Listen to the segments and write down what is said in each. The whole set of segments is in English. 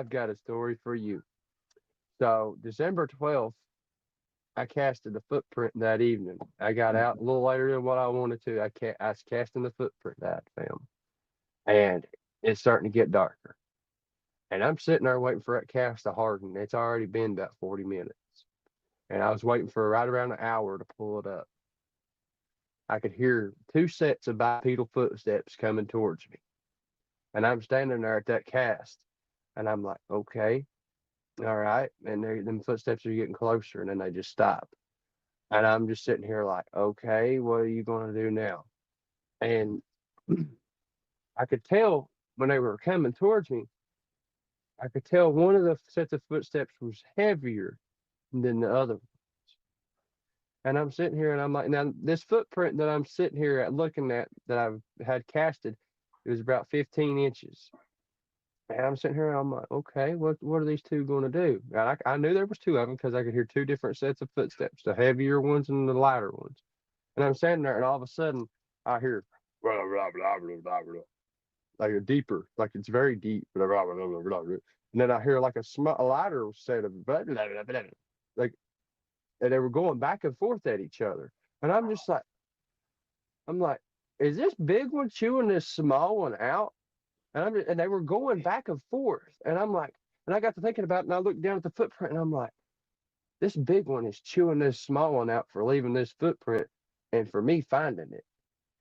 I've got a story for you. So December 12th, I casted the footprint that evening. I got out a little later than what I wanted to. I was casting the footprint that I found, and it's starting to get darker. And I'm sitting there waiting for that cast to harden. It's already been about 40 minutes, and I was waiting for right around an hour to pull it up. I could hear two sets of bipedal footsteps coming towards me, and I'm standing there at that cast, and I'm like, okay, all right, and them footsteps are getting closer, and then they just stop. And I'm just sitting here like, okay, what are you going to do now? And I could tell when they were coming towards me, I could tell one of the sets of footsteps was heavier than the other. And I'm sitting here and I'm like, now this footprint that I'm sitting here at looking at that I've had casted, it was about 15 inches. And I'm sitting here and I'm like, okay, what are these two going to do? And I knew there was two of them because I could hear two different sets of footsteps, the heavier ones and the lighter ones. And I'm standing there, and all of a sudden, I hear blah, blah, blah, blah, blah, blah, like a deeper, like it's very deep. Blah, blah, blah, blah, blah, blah. And then I hear like a lighter set of blah, blah, blah, blah, like, and they were going back and forth at each other. And I'm just like, I'm like, is this big one chewing this small one out? And they were going back and forth. And I'm like, and I got to thinking about it, and I looked down at the footprint, and I'm like, this big one is chewing this small one out for leaving this footprint and for me finding it.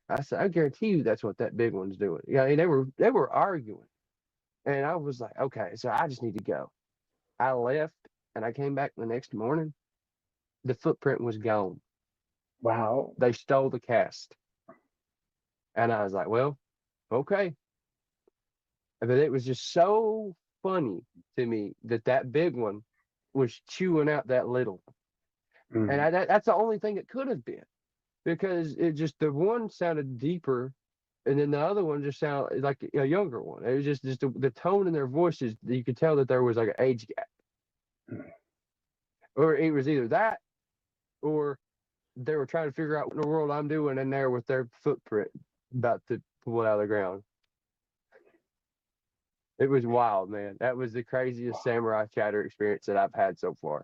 I said, I guarantee you that's what that big one's doing. Yeah, and they were arguing. And I was like, okay, so I just need to go. I left and I came back the next morning. The footprint was gone. Wow. They stole the cast. And I was like, well, okay. But it was just so funny to me that that big one was chewing out that little. And Mm. that's the only thing it could have been because it just, the one sounded deeper and then the other one just sounded like a younger one. It was just the tone in their voices. You could tell that there was like an age gap, or it was either that, or they were trying to figure out what in the world I'm doing in there with their footprint about to pull it out of the ground. It was wild, man. That was the craziest samurai chatter experience that I've had so far.